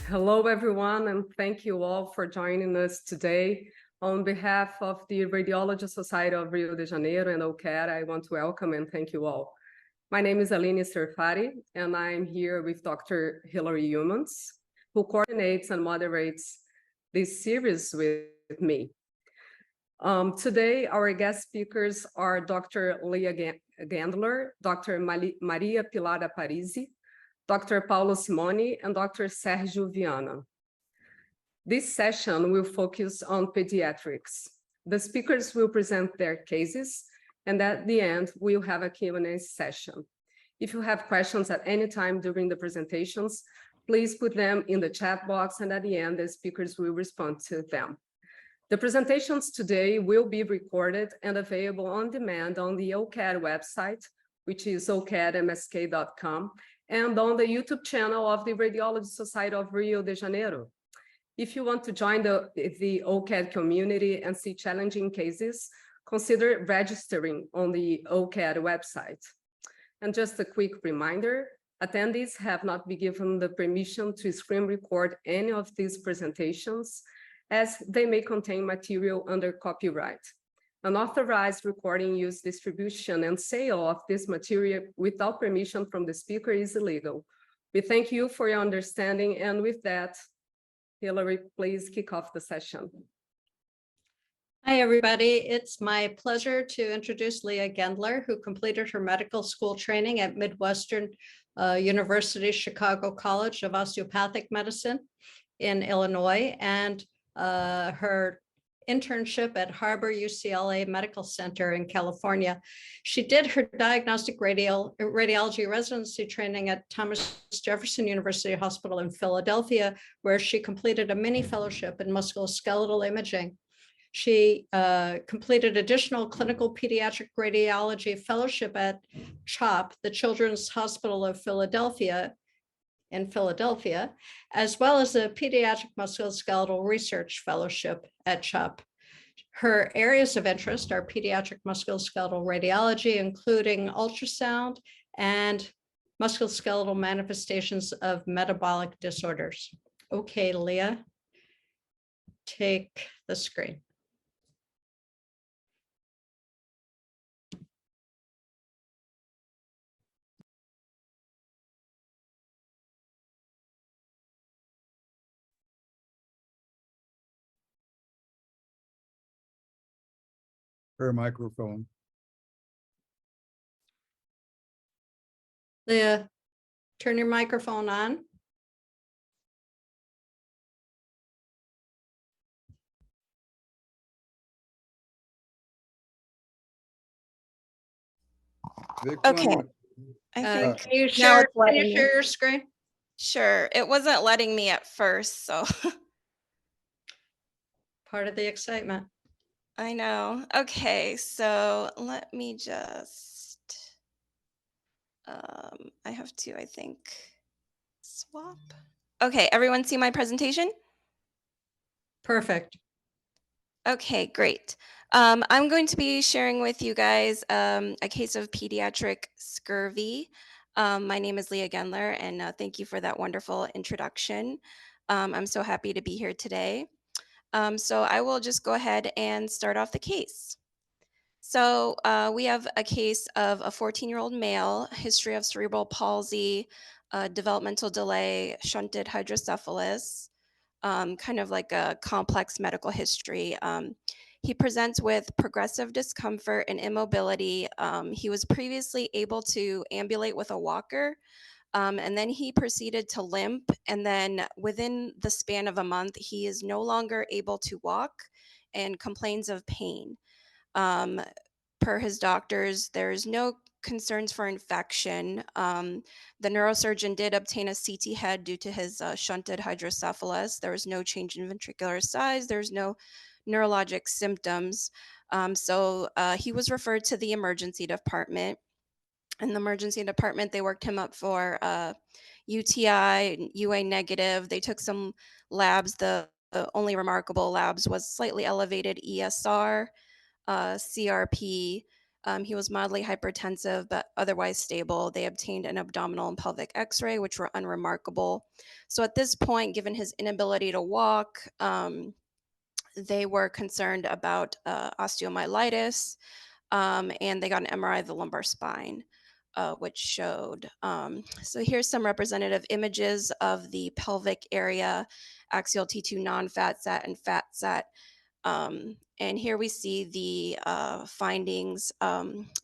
Hello, everyone, and thank you all for joining us today. On behalf of the Radiologia Society of Rio de Janeiro and OCAD, I want to welcome and thank you all. My name is Aline Serfari, and I'm here with Dr. Hilary Humans, who coordinates and moderates this series with me. Today, our guest speakers are Dr. Leah Gendler, Dr. Maria Pilar Aparisi, Dr. Paulo Simoni, and Dr. Sergio Viana. This session will focus on pediatrics. The speakers will present their cases, and at the end, we'll have a Q&A session. If you have questions at any time during the presentations, please put them in the chat box, and at the end, the speakers will respond to them. The presentations today will be recorded and available on demand on the OCAD website, which is ocadmsk.com, and on the YouTube channel of the Radiology Society of Rio de Janeiro. If you want to join the OCAD community and see challenging cases, consider registering on the OCAD website. And just a quick reminder, attendees have not been given the permission to screen record any of these presentations, as they may contain material under copyright. Unauthorized recording, use, distribution, and sale of this material without permission from the speaker is illegal. We thank you for your understanding, and with that, Hilary, please kick off the session. Hi, everybody. It's my pleasure to introduce Leah Gendler, who completed her medical school training at Midwestern University Chicago College of Osteopathic Medicine in Illinois, and her internship at Harbor UCLA Medical Center in California. She did her diagnostic radiology residency training at Thomas Jefferson University Hospital in Philadelphia, where she completed a mini fellowship in musculoskeletal imaging. She completed additional clinical pediatric radiology fellowship at CHOP, the Children's Hospital of Philadelphia, in Philadelphia, as well as a pediatric musculoskeletal research fellowship at CHOP. Her areas of interest are pediatric musculoskeletal radiology, including ultrasound and musculoskeletal manifestations of metabolic disorders. Okay, Leah, take the screen. Her microphone. Leah, turn your microphone on. Okay. I think Can you share your screen? Sure. It wasn't letting me at first, so. Part of the excitement. I know. Okay, so let me just, I have to, I think, swap. Okay, everyone see my presentation? Perfect. Okay, great. I'm going to be sharing with you guys a case of pediatric scurvy. My name is Leah Gendler, and thank you for that wonderful introduction. I'm so happy to be here today. So I will just go ahead and start off the case. So we have a case of a 14-year-old male, history of cerebral palsy, developmental delay, shunted hydrocephalus, kind of like a complex medical history. He presents with progressive discomfort and immobility. He was previously able to ambulate with a walker, and then he proceeded to limp. And then within the span of a month, he is no longer able to walk and complains of pain. Per his doctors, there is no concerns for infection. The neurosurgeon did obtain a CT head due to his shunted hydrocephalus. There was no change in ventricular size. There's no neurologic symptoms. So he was referred to the emergency department. In the emergency department, they worked him up for UTI, UA negative. They took some labs. The only remarkable labs was slightly elevated ESR, CRP, He was mildly hypertensive, but otherwise stable. They obtained an abdominal and pelvic x-ray, which were unremarkable. So at this point, given his inability to walk, they were concerned about osteomyelitis, and they got an MRI of the lumbar spine, which showed. So here's some representative images of the pelvic area, axial T2 non-fat sat and fat sat. And here we see the findings,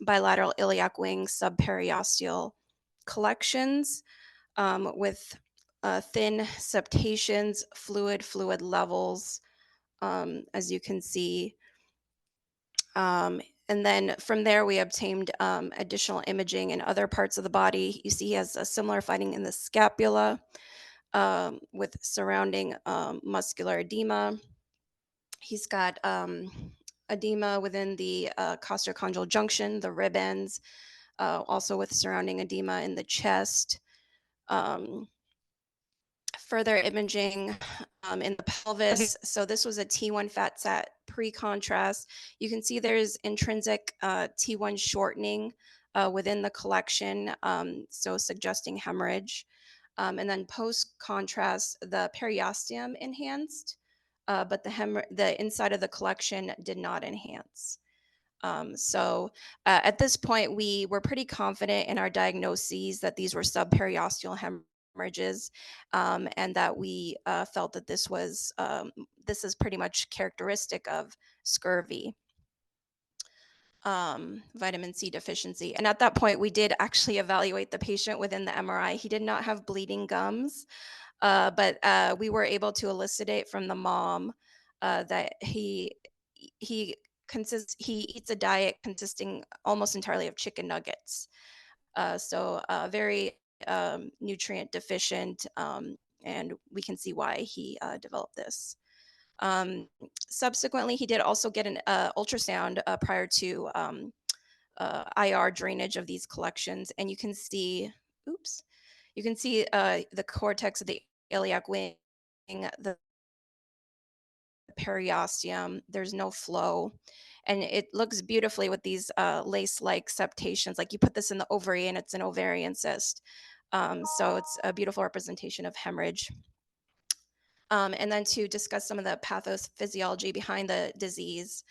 bilateral iliac wing subperiosteal collections with thin septations, fluid levels, as you can see. And then from there, we obtained additional imaging in other parts of the body. You see he has a similar finding in the scapula with surrounding muscular edema. He's got edema within the costochondral junction, the rib ends, also with surrounding edema in the chest. Further imaging in the pelvis. So this was a T1 fat sat pre-contrast. You can see there's intrinsic T1 shortening within the collection, so suggesting hemorrhage. And then post-contrast, the periosteum enhanced, but the inside of the collection did not enhance. So at this point, we were pretty confident in our diagnoses that these were subperiosteal hemorrhages, and that we felt that this is pretty much characteristic of scurvy, vitamin C deficiency. And at that point, we did actually evaluate the patient within the MRI. He did not have bleeding gums, but we were able to elucidate from the mom that he eats a diet consisting almost entirely of chicken nuggets. So very nutrient deficient, and we can see why he developed this. Subsequently, he did also get an ultrasound prior to IR drainage of these collections, and you can see, the cortex of the iliac wing, the periosteum. There's no flow, and it looks beautifully with these lace-like septations. Like you put this in the ovary, and it's an ovarian cyst. So it's a beautiful representation of hemorrhage. And then to discuss some of the pathophysiology behind the disease.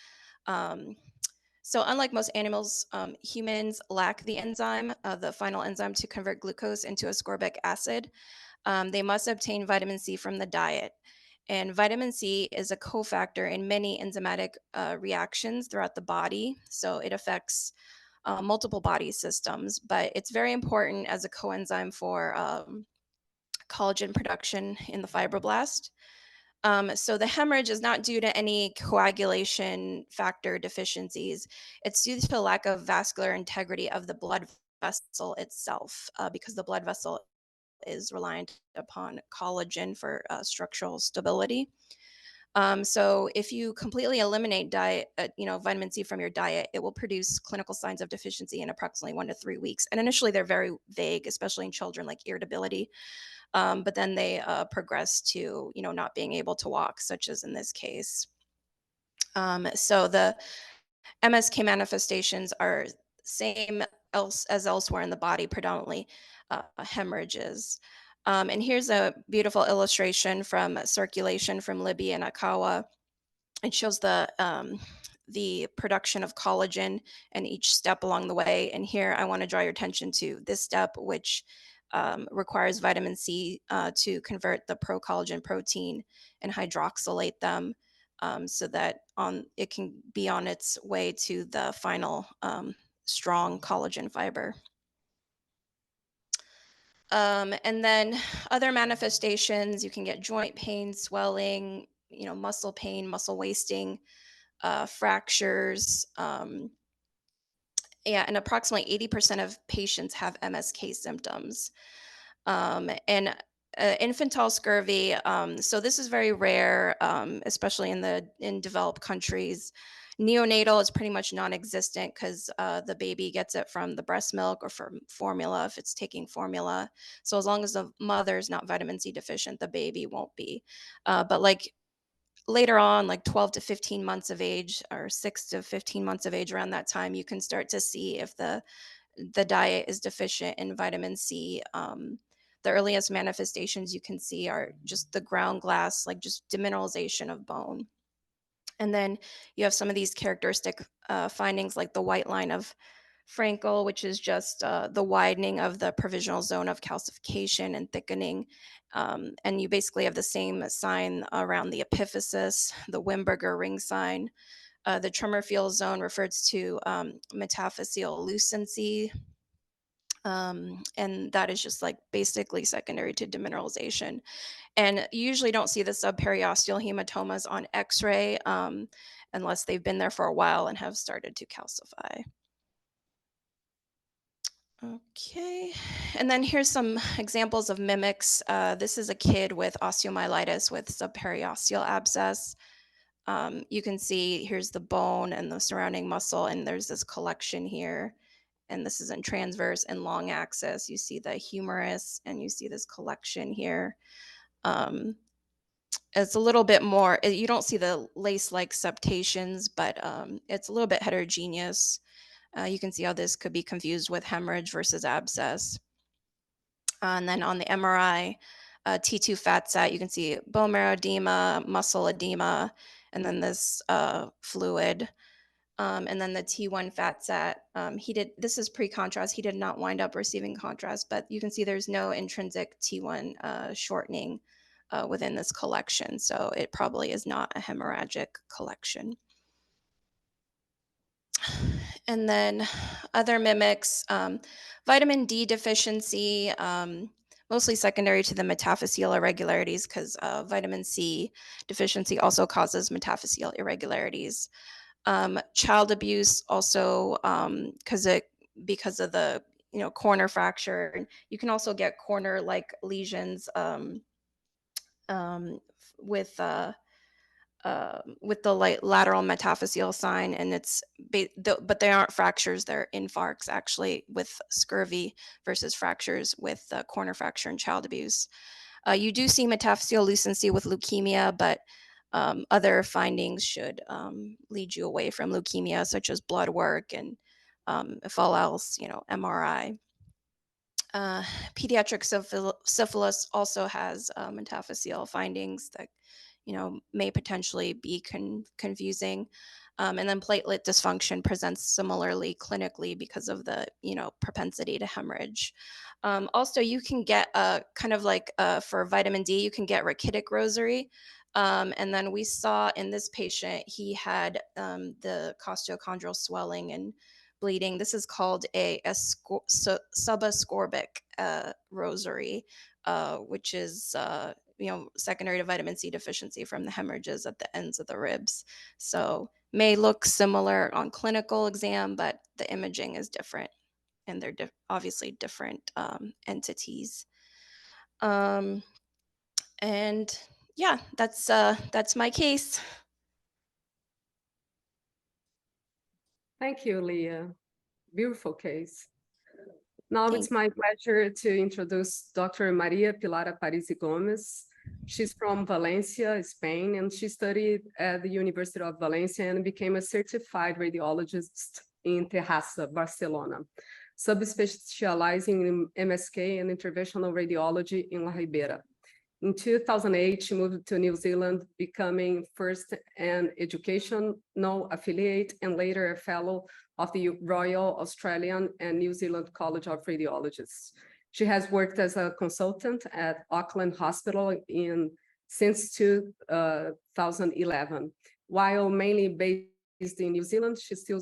So unlike most animals, humans lack the enzyme, the final enzyme to convert glucose into ascorbic acid. They must obtain vitamin C from the diet. And vitamin C is a cofactor in many enzymatic reactions throughout the body. So it affects multiple body systems, but it's very important as a coenzyme for collagen production in the fibroblast. So the hemorrhage is not due to any coagulation factor deficiencies. It's due to the lack of vascular integrity of the blood vessel itself, because the blood vessel is reliant upon collagen for structural stability. So if you completely eliminate vitamin C from your diet, it will produce clinical signs of deficiency in approximately 1 to 3 weeks. And initially they're very vague, especially in children, like irritability. But then they progress to, not being able to walk, such as in this case. So the MSK manifestations are same as elsewhere in the body, predominantly hemorrhages. And here's a beautiful illustration from Circulation from Libby and Akawa. It shows the production of collagen and each step along the way. And here I want to draw your attention to this step, which requires vitamin C to convert the procollagen protein and hydroxylate them, so that it can be on its way to the final strong collagen fiber. And then other manifestations, you can get joint pain, swelling, muscle pain, muscle wasting, fractures. And approximately 80% of patients have MSK symptoms. And infantile scurvy, so this is very rare, especially in developed countries. Neonatal is pretty much non-existent because the baby gets it from the breast milk or from formula if it's taking formula. So as long as the mother is not vitamin C deficient, the baby won't be. But like later on, like 12 to 15 months of age, or 6 to 15 months of age, around that time, you can start to see if the diet is deficient in vitamin C. The earliest manifestations you can see are just the ground glass, like just demineralization of bone. And then you have some of these characteristic findings, like the white line of Frankel, which is just the widening of the provisional zone of calcification and thickening. And you basically have the same sign around the epiphysis, the Wimberger ring sign. The tremor field zone refers to metaphyseal lucency, and that is just like basically secondary to demineralization. And you usually don't see the subperiosteal hematomas on X-ray unless they've been there for a while and have started to calcify. Okay, and then here's some examples of mimics. This is a kid with osteomyelitis with subperiosteal abscess. You can see here's the bone and the surrounding muscle, and there's this collection here. And this is in transverse and long axis. You see the humerus, and you see this collection here. It's a little bit more, you don't see the lace-like septations, but it's a little bit heterogeneous. You can see how this could be confused with hemorrhage versus abscess. And then on the MRI, T2 fat set, you can see bone marrow edema, muscle edema, and then this fluid. And then the T1 fat set, this is pre-contrast. He did not wind up receiving contrast, but you can see there's no intrinsic T1 shortening within this collection. So it probably is not a hemorrhagic collection. And then other mimics, vitamin D deficiency, mostly secondary to the metaphyseal irregularities, because vitamin C deficiency also causes metaphyseal irregularities. Child abuse also, because of the corner fracture, you can also get corner-like lesions with the lateral metaphyseal sign, and but they aren't fractures, they're infarcts actually with scurvy versus fractures with corner fracture and child abuse. You do see metaphyseal lucency with leukemia, but other findings should lead you away from leukemia, such as blood work and if all else, MRI. Pediatric syphilis also has metaphyseal findings that may potentially be confusing. And then platelet dysfunction presents similarly clinically because of the propensity to hemorrhage. Also, you can get kind of like for vitamin D, you can get rachitic rosary. And then we saw in this patient, he had the costochondral swelling and bleeding. This is called a subascorbic rosary, which is secondary to vitamin C deficiency from the hemorrhages at the ends of the ribs. So may look similar on clinical exam, but the imaging is different, and they're obviously different entities. And yeah, that's my case. Thank you, Leah. Beautiful case. Now Thank it's my pleasure to introduce Dr. Maria Pilar Aparisi Gomez. She's from Valencia, Spain, and she studied at the University of Valencia and became a certified radiologist in Terrassa, Barcelona, subspecializing in MSK and interventional radiology in La Ribeira. In 2008, she moved to New Zealand, becoming first an educational affiliate and later a fellow of the Royal Australian and New Zealand College of Radiologists. She has worked as a consultant at Auckland Hospital since 2011. While mainly based in New Zealand, she still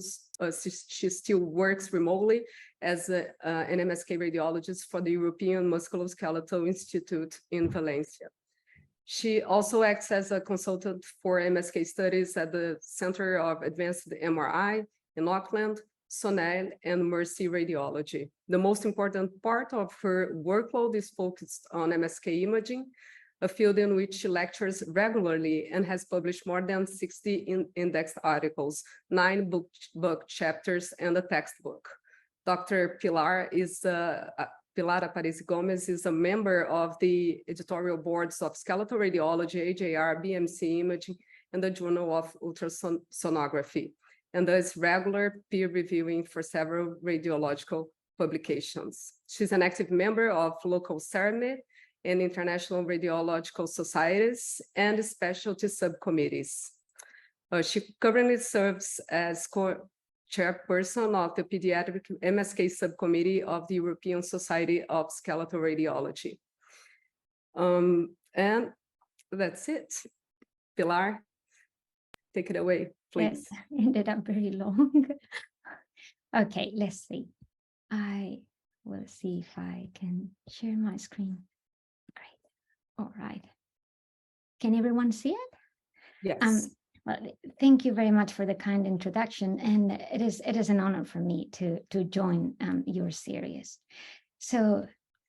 works remotely as an MSK radiologist for the European Musculoskeletal Institute in Valencia. She also acts as a consultant for MSK studies at the Center of Advanced MRI in Auckland, Sonel, and Mercy Radiology. The most important part of her workload is focused on MSK imaging, a field in which she lectures regularly and has published more than 60 indexed articles, 9 book chapters, and a textbook. Dr. Pilar Aparisi Gomez is a member of the editorial boards of Skeletal Radiology, AJR, BMC Imaging, and the Journal of Ultrasonography, and does regular peer reviewing for several radiological publications. She's an active member of local SRad and international radiological societies and specialty subcommittees. She currently serves as chairperson of the Pediatric MSK subcommittee of the European Society of Skeletal Radiology. And that's it. Pilar, take it away, please. It ended up very long. Okay, let's see. I will see if I can share my screen. Great. All right. Can everyone see it? Yes. Well, thank you very much for the kind introduction, and it is an honor for me to join your series. So,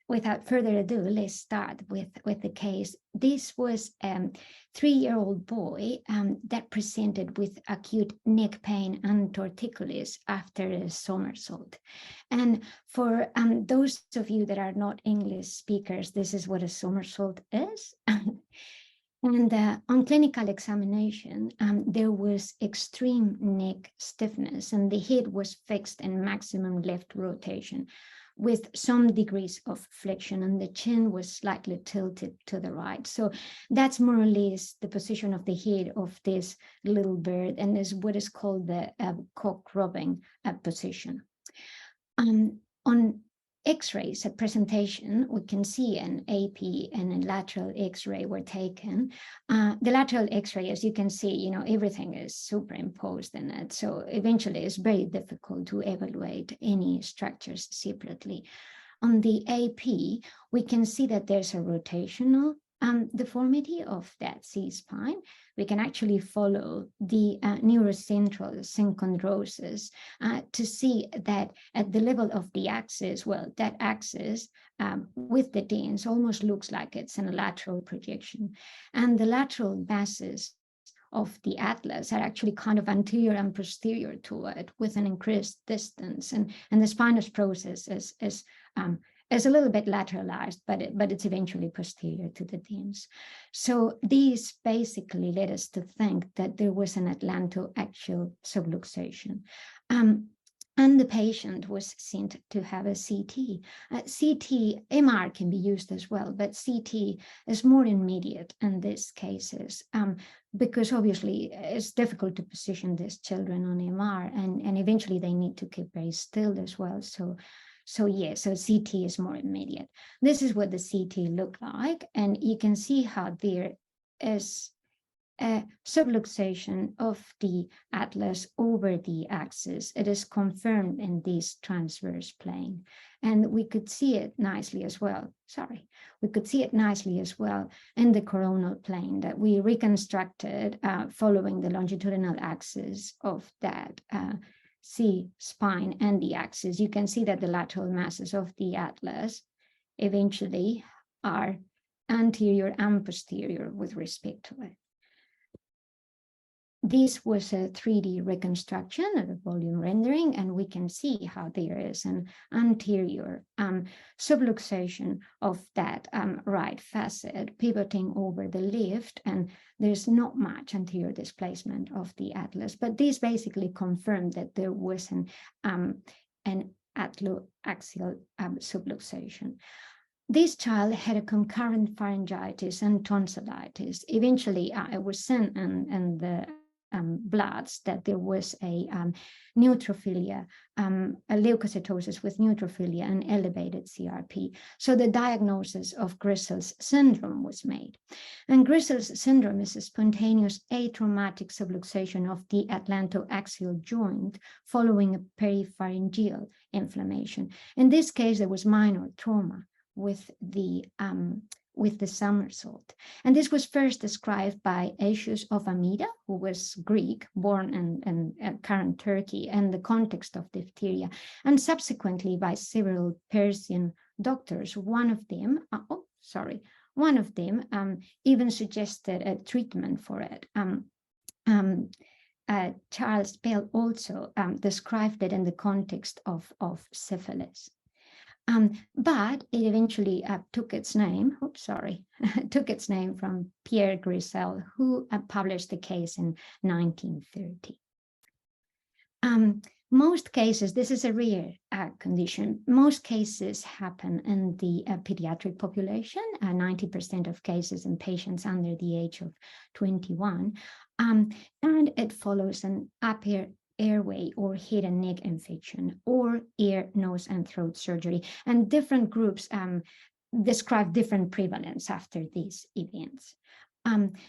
without further ado, let's start with the case. This was a 3-year-old boy that presented with acute neck pain and torticollis after a somersault. And for those of you that are not English speakers, this is what a somersault is. And on clinical examination, there was extreme neck stiffness, and the head was fixed in maximum left rotation with some degrees of flexion, and the chin was slightly tilted to the right. So that's more or less the position of the head of this little bird, and is what is called the cock-rubbing position. On X-rays at presentation, we can see an AP and a lateral X-ray were taken. The lateral X-ray, as you can see, everything is superimposed in it. So eventually it's very difficult to evaluate any structures separately. On the AP, we can see that there's a rotational deformity of that C-spine. We can actually follow the neurocentral synchondrosis to see that at the level of the axis, well, that axis with the dens almost looks like it's in a lateral projection. And the lateral masses of the atlas are actually kind of anterior and posterior to it with an increased distance. And the spinous process is a little bit lateralized, but it's eventually posterior to the dens. So these basically led us to think that there was an atlantoaxial subluxation. And the patient was sent to have a CT. CT, MR can be used as well, but CT is more immediate in these cases because obviously it's difficult to position these children on MR, and eventually they need to keep very still as well. So CT is more immediate. This is what the CT looked like, and you can see how there is a subluxation of the atlas over the axis. It is confirmed in this transverse plane, and we could see it nicely as well. We could see it nicely as well in the coronal plane that we reconstructed following the longitudinal axis of that C-spine and the axis. You can see that the lateral masses of the atlas eventually are anterior and posterior with respect to it. This was a 3D reconstruction of the volume rendering, and we can see how there is an anterior subluxation of that right facet pivoting over the left, and there's not much anterior displacement of the atlas. But this basically confirmed that there was an atlo-axial subluxation. This child had a concurrent pharyngitis and tonsillitis. Eventually, it was seen in the bloods that there was a neutrophilia, a leukocytosis with neutrophilia and elevated CRP. So the diagnosis of Grissel's syndrome was made. And Grissel's syndrome is a spontaneous atraumatic subluxation of the atlantoaxial joint following a peripharyngeal inflammation. In this case, there was minor trauma with the somersault. And this was first described by Aetius of Amida, who was Greek, born in current Turkey, in the context of diphtheria, and subsequently by several Persian doctors. One of them even suggested a treatment for it. Charles Bell also described it in the context of syphilis. But it eventually took its name, took its name from Pierre Grisel, who published the case in 1930. Most cases, this is a rare condition, most cases happen in the pediatric population, 90% of cases in patients under the age of 21, and it follows an upper airway or head and neck infection or ear, nose, and throat surgery. And different groups describe different prevalence after these events.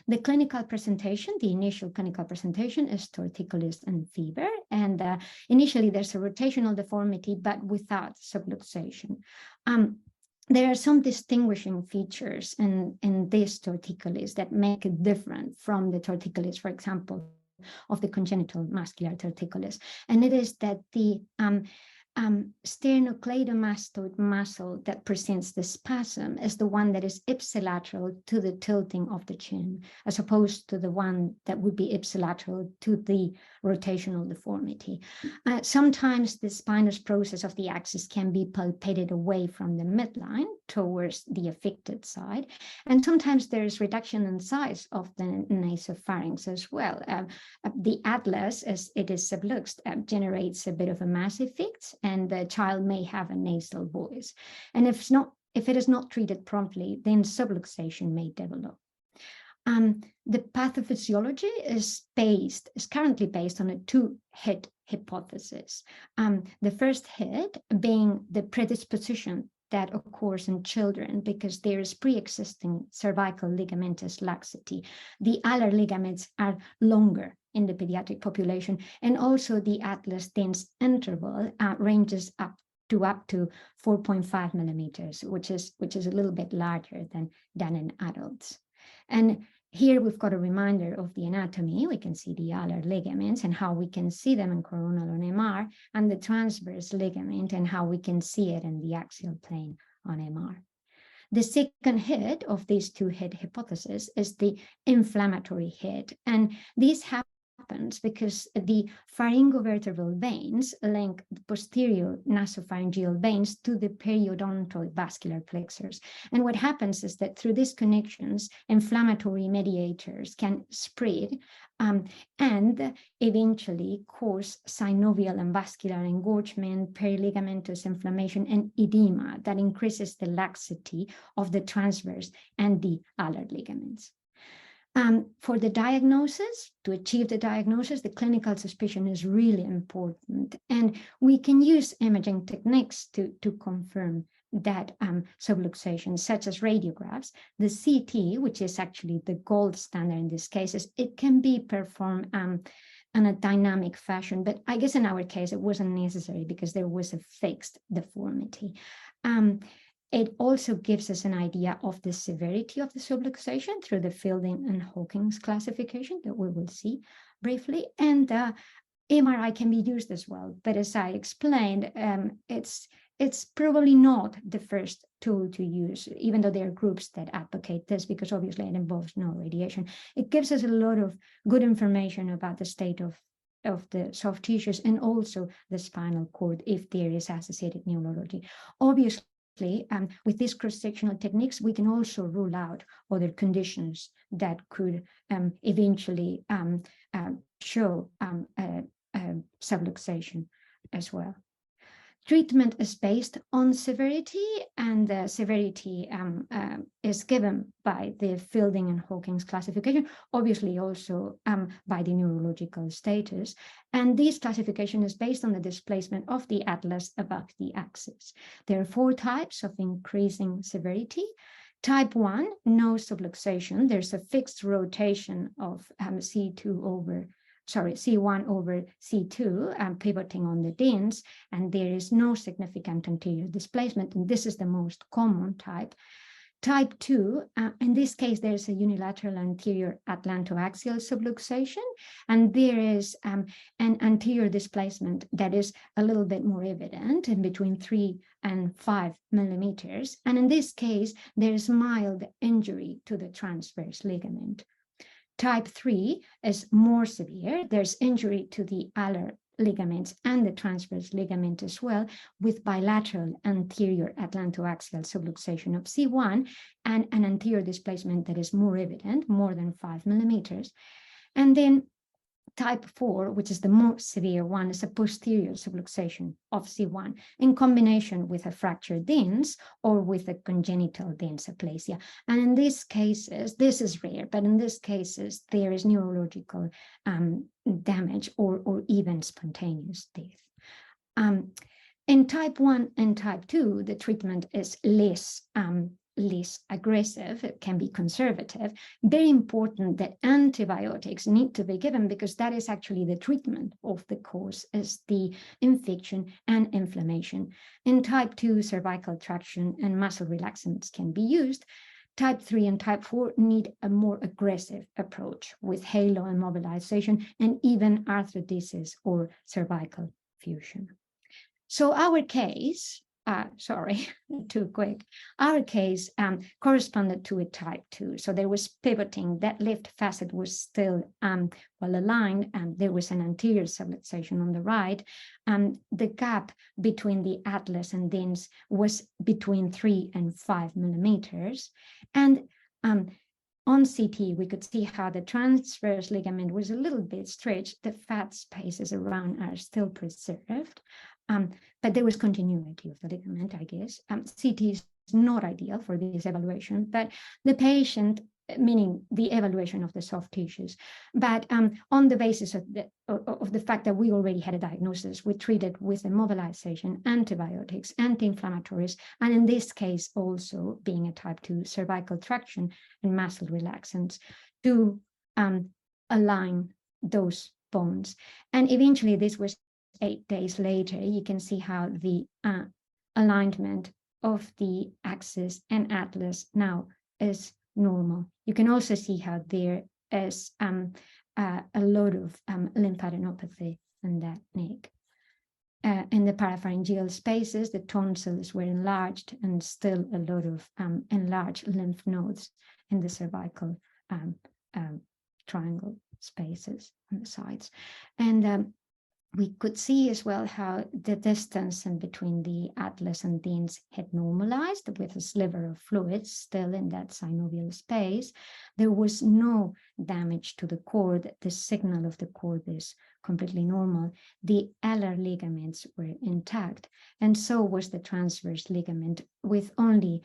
The clinical presentation, the initial clinical presentation is torticollis and fever. And initially there's a rotational deformity, but without subluxation. There are some distinguishing features in this torticollis that make it different from the torticollis, for example, of the congenital muscular torticollis. And it is that the sternocleidomastoid muscle that presents the spasm is the one that is ipsilateral to the tilting of the chin, as opposed to the one that would be ipsilateral to the rotational deformity. Sometimes the spinous process of the axis can be palpated away from the midline towards the affected side. And sometimes there's reduction in size of the nasopharynx as well. The atlas, as it is subluxed, generates a bit of a mass effect, and the child may have a nasal voice. And if it is not treated promptly, then subluxation may develop. The pathophysiology is currently based on a two-head hypothesis. The first head being the predisposition that occurs in children because there is pre-existing cervical ligamentous laxity. The alar ligaments are longer in the pediatric population, and also the atlas dense interval ranges up to 4.5 millimeters, which is a little bit larger than in adults. And here we've got a reminder of the anatomy. We can see the alar ligaments and how we can see them in coronal on MR, and the transverse ligament and how we can see it in the axial plane on MR. The second head of these two-head hypothesis is the inflammatory head, and this happens because the pharyngovertebral veins link the posterior nasopharyngeal veins to the periodontal vascular plexus. And what happens is that through these connections, inflammatory mediators can spread and eventually cause synovial and vascular engorgement, periligamentous inflammation, and edema that increases the laxity of the transverse and the alar ligaments. For the diagnosis, to achieve the diagnosis, the clinical suspicion is really important. And we can use imaging techniques to confirm that subluxation, such as radiographs. The CT, which is actually the gold standard in these cases, it can be performed in a dynamic fashion. But I guess in our case, it wasn't necessary because there was a fixed deformity. It also gives us an idea of the severity of the subluxation through the Fielding and Hawkins classification that we will see briefly. And MRI can be used as well. But as I explained, it's probably not the first tool to use, even though there are groups that advocate this, because obviously it involves no radiation. It gives us a lot of good information about the state of the soft tissues and also the spinal cord if there is associated neurology. Obviously, with these cross-sectional techniques, we can also rule out other conditions that could eventually show subluxation as well. Treatment is based on severity, and the severity is given by the Fielding and Hawkins classification, obviously also by the neurological status. And this classification is based on the displacement of the atlas above the axis. There are 4 types of increasing severity. Type 1, no subluxation. There's a fixed rotation of C1 over C2, pivoting on the dens, and there is no significant anterior displacement, and this is the most common type. Type 2, in this case, there's a unilateral anterior atlantoaxial subluxation, and there is an anterior displacement that is a little bit more evident, in between 3 and 5 millimeters, and in this case, there's mild injury to the transverse ligament. Type 3 is more severe. There's injury to the alar ligaments and the transverse ligament as well, with bilateral anterior atlantoaxial subluxation of C1 and an anterior displacement that is more evident, more than 5 millimeters. And then type 4, which is the more severe one, is a posterior subluxation of C1 in combination with a fractured dens or with a congenital dens aplasia. And in these cases, this is rare, but in these cases, there is neurological damage or even spontaneous death. In type 1 and type 2, the treatment is less aggressive, it can be conservative. Very important that antibiotics need to be given because that is actually the treatment of the cause, is the infection and inflammation. In type 2, cervical traction and muscle relaxants can be used. Type 3 and type 4 need a more aggressive approach with halo immobilization and even arthrodesis or cervical fusion. So our case, sorry, too quick. Our case corresponded to a type 2. So there was pivoting, that left facet was still well aligned, and there was an anterior subluxation on the right. The gap between the atlas and dens was between 3 and 5 millimeters. And on CT, we could see how the transverse ligament was a little bit stretched. The fat spaces around are still preserved. But there was continuity of the ligament, I guess. CT is not ideal for this evaluation, but the patient, meaning the evaluation of the soft tissues. But on the basis of the fact that we already had a diagnosis, we treated with immobilization, antibiotics, anti-inflammatories, and in this case also being a type 2 cervical traction and muscle relaxants to align those bones. And eventually this was 8 days later. You can see how the alignment of the axis and atlas now is normal. You can also see how there is a lot of lymphadenopathy in that neck. In the parapharyngeal spaces, the tonsils were enlarged and still a lot of enlarged lymph nodes in the cervical triangle spaces on the sides. And we could see as well how the distance in between the atlas and dens had normalized with a sliver of fluid still in that synovial space. There was no damage to the cord. The signal of the cord is completely normal. The alar ligaments were intact, and so was the transverse ligament with only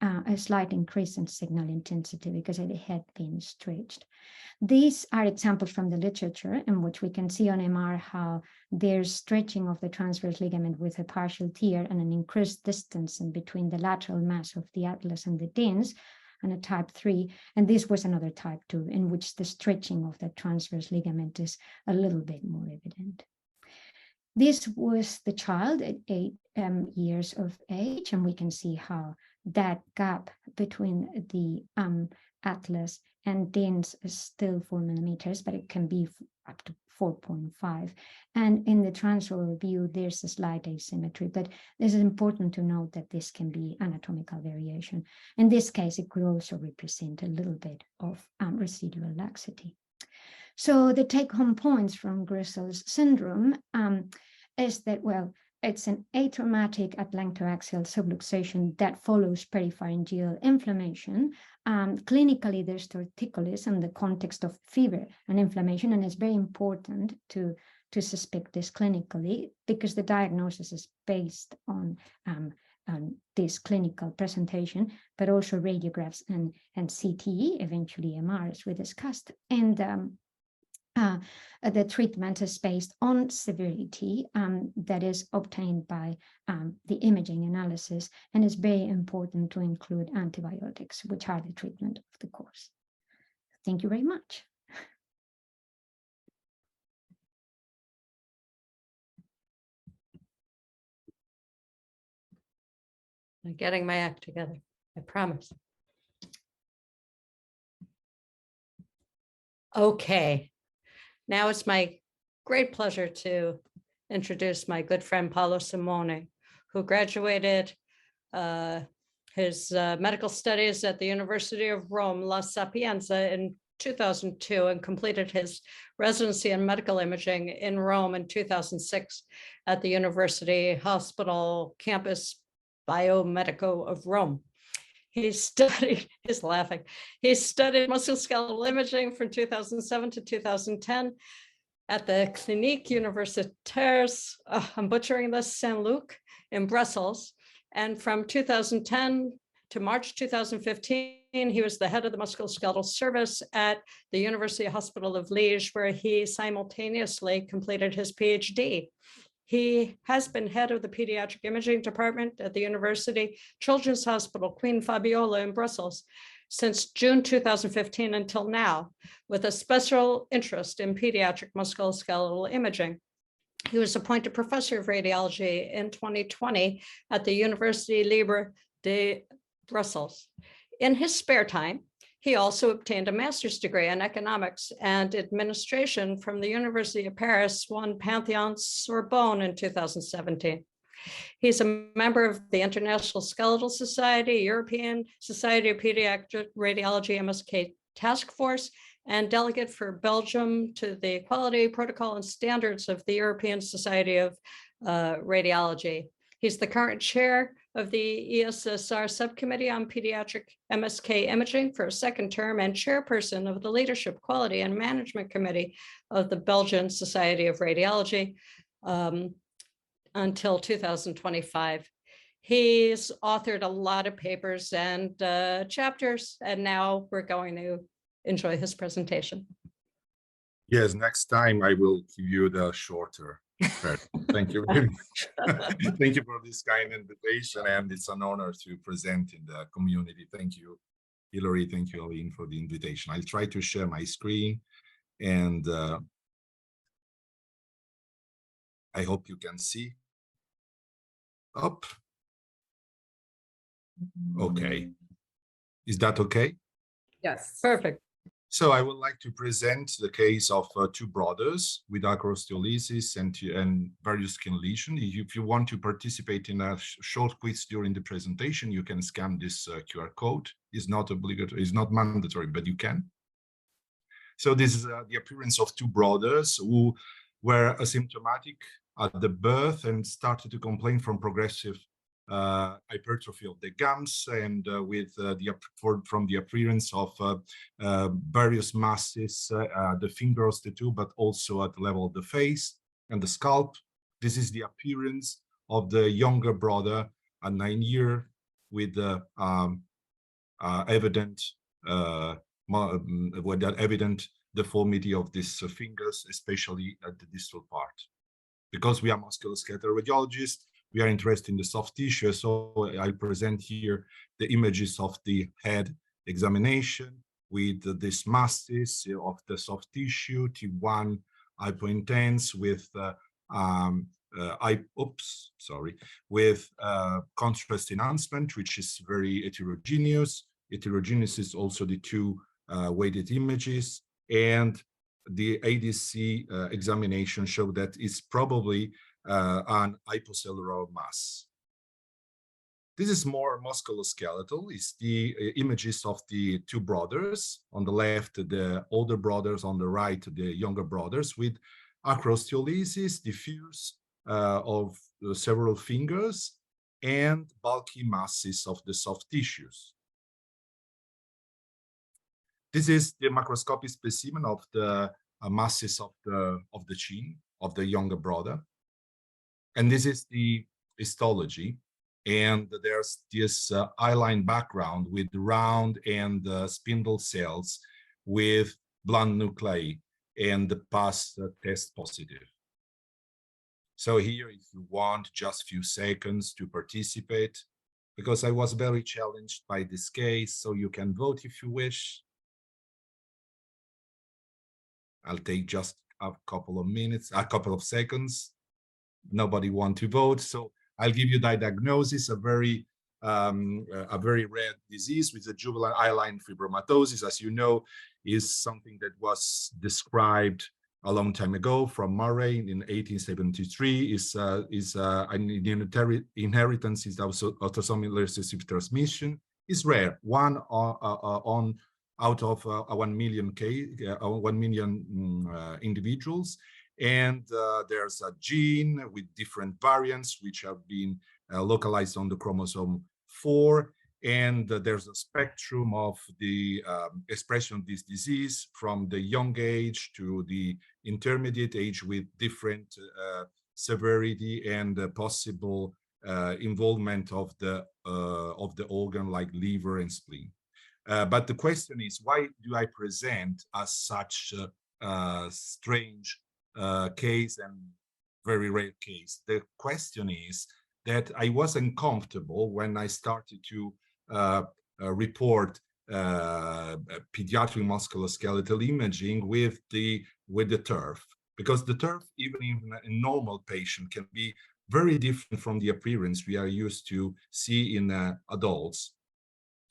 a slight increase in signal intensity because it had been stretched. These are examples from the literature in which we can see on MR how there's stretching of the transverse ligament with a partial tear and an increased distance in between the lateral mass of the atlas and the dens, and a type 3. And this was another type 2 in which the stretching of the transverse ligament is a little bit more evident. This was the child at 8 years of age, and we can see how that gap between the atlas and dens is still 4 millimeters, but it can be up to 4.5. And in the transoral view, there's a slight asymmetry, but this is important to note that this can be anatomical variation. In this case, it could also represent a little bit of residual laxity. So the take-home points from Grissel's syndrome is that, well, it's an atraumatic atlantoaxial subluxation that follows peripharyngeal inflammation. Clinically, there's torticollis in the context of fever and inflammation, and it's very important to suspect this clinically because the diagnosis is based on this clinical presentation, but also radiographs and CT, eventually MR, as we discussed. And the treatment is based on severity that is obtained by the imaging analysis, and it's very important to include antibiotics, which are the treatment of the course. Thank you very much. I'm getting my act together, I promise. Okay. Now it's my great pleasure to introduce my good friend Paolo Simoni, who graduated his medical studies at the University of Rome, La Sapienza in 2002 and completed his residency in medical imaging in Rome in 2006 at the University Hospital Campus Biomedico of Rome. He studied, he's laughing, he studied musculoskeletal imaging from 2007 to 2010 at the Clinique Universitaires, I'm butchering this, Saint-Luc in Brussels. And from 2010 to March 2015, he was the head of the musculoskeletal service at the University Hospital of Liège, where he simultaneously completed his PhD. He has been head of the pediatric imaging department at the University Children's Hospital Queen Fabiola in Brussels since June 2015 until now, with a special interest in pediatric musculoskeletal imaging. He was appointed professor of radiology in 2020 at the Université Libre de Brussels. In his spare time, he also obtained a master's degree in economics and administration from the University of Paris, one Panthéon-Sorbonne in 2017. He's a member of the International Skeletal Society, European Society of Pediatric Radiology, MSK Task Force, and delegate for Belgium to the Quality Protocol and Standards of the European Society of Radiology. He's the current chair of the ESSR Subcommittee on Pediatric MSK Imaging for a second term and chairperson of the Leadership, Quality, and Management Committee of the Belgian Society of Radiology until 2025. He's authored a lot of papers and chapters, and now we're going to enjoy his presentation. Yes, next time I will give you the shorter version. Thank you very much. Thank you for this kind invitation, and it's an honor to present in the community. Thank you, Hilary. Thank you, Aline, for the invitation. I'll try to share my screen, and I hope you can see. Up. Okay. Is that okay? Yes. Perfect. So I would like to present the case of two brothers with acrosteolysis and various skin lesion. If you want to participate in a short quiz during the presentation, you can scan this QR code. It's not obligatory, it's not mandatory, but you can. So this is the appearance of two brothers who were asymptomatic at the birth and started to complain from progressive hypertrophy of the gums, and from the appearance of various masses, the fingers, the two, but also at the level of the face and the scalp. This is the appearance of the younger brother at 9 years with the evident deformity of these fingers, especially at the distal part. Because we are musculoskeletal radiologists, we are interested in the soft tissue, so I present here the images of the head examination with these masses of the soft tissue, T1 hypointense with with contrast enhancement, which is very heterogeneous. Heterogeneous is also the two weighted images, and the ADC examination showed that it's probably an hypocellular mass. This is more musculoskeletal. It's the images of the two brothers. On the left, the older brothers, on the right, the younger brothers, with acrosteolysis, diffuse of several fingers, and bulky masses of the soft tissues. This is the macroscopic specimen of the masses of the chin of the younger brother. And this is the histology. And there's this eye-line background with round and spindle cells with blunt nuclei and the pus test positive. So here, if you want just a few seconds to participate, because I was very challenged by this case, so you can vote if you wish. I'll take just a couple of minutes, a couple of seconds. Nobody wants to vote, so I'll give you the diagnosis: a very rare disease with a juvenile eye-line fibromatosis. As you know, is something that was described a long time ago from Murray in 1873. Is an inheritance, is also autosomal recessive transmission. Is rare. One on out of 1 million individuals. And there's a gene with different variants which have been localized on the chromosome 4. And there's a spectrum of the expression of this disease from the young age to the intermediate age with different severity and possible involvement of the organ like liver and spleen. But the question is, why do I present as such a strange case and very rare case? The question is that I was uncomfortable when I started to report pediatric musculoskeletal imaging with the TURF, because the TURF, even in a normal patient, can be very different from the appearance we are used to see in adults.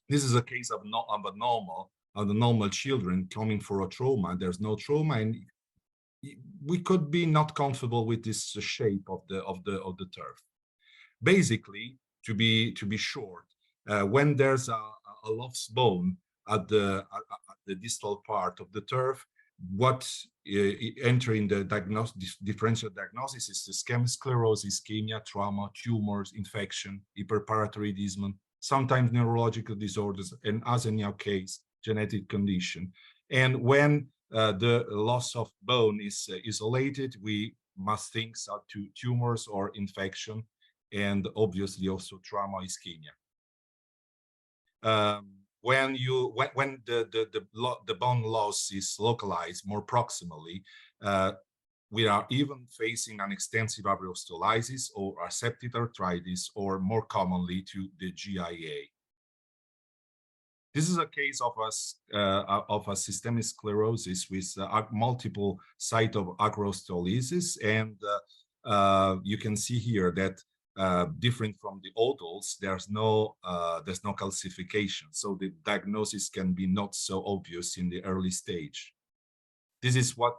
This is a case of the normal children coming for a trauma. There's no trauma, and we could be not comfortable with this shape of the TURF. Basically, to be short, when there's a lost bone at the distal part of the TURF, what enter in the differential diagnosis is the ischemic sclerosis, ischemia, trauma, tumors, infection, hyperparathyroidism, sometimes neurological disorders, and as in your case, genetic condition. And when the loss of bone is isolated, we must think to tumors or infection, and obviously also trauma, ischemia. When the bone loss is localized more proximally, we are even facing an extensive osteolysis or accepted arthritis, or more commonly to the GIA. This is a case of a systemic sclerosis with multiple sites of acrosteolysis, and you can see here that different from the adults, there's no calcification, so the diagnosis can be not so obvious in the early stage. This is what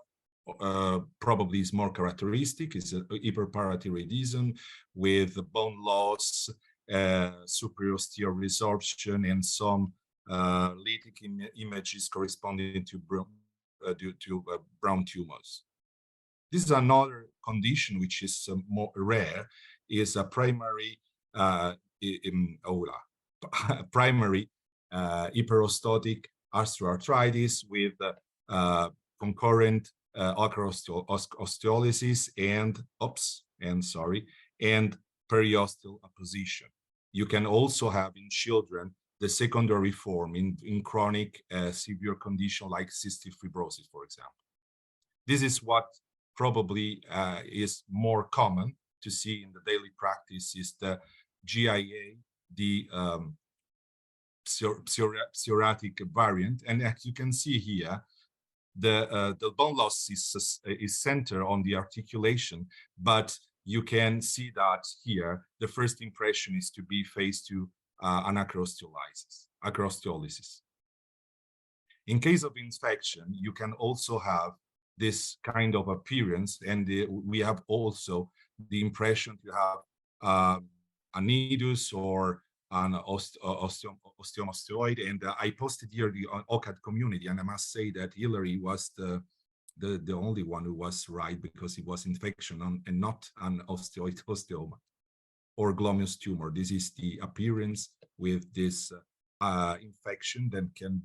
probably is more characteristic, is hyperparathyroidism with bone loss, supraosteal resorption, and some lytic images corresponding to brown tumors. This is another condition which is more rare, is a primary hyperostotic osteoarthritis with concurrent osteolysis and periosteal apposition. You can also have in children the secondary form in chronic severe condition like cystic fibrosis, for example. This is what probably is more common to see in the daily practice, is the GIA, the psoriatic variant. And as you can see here, the bone loss is centered on the articulation, but you can see that here the first impression is to be faced to an acrosteolysis. In case of infection, you can also have this kind of appearance, and we have also the impression to have a nidus or an osteomastoid. And I posted here the OCAD community, and I must say that Hillary was the only one who was right, because it was infection and not an osteoma or glomus tumor. This is the appearance with this infection that can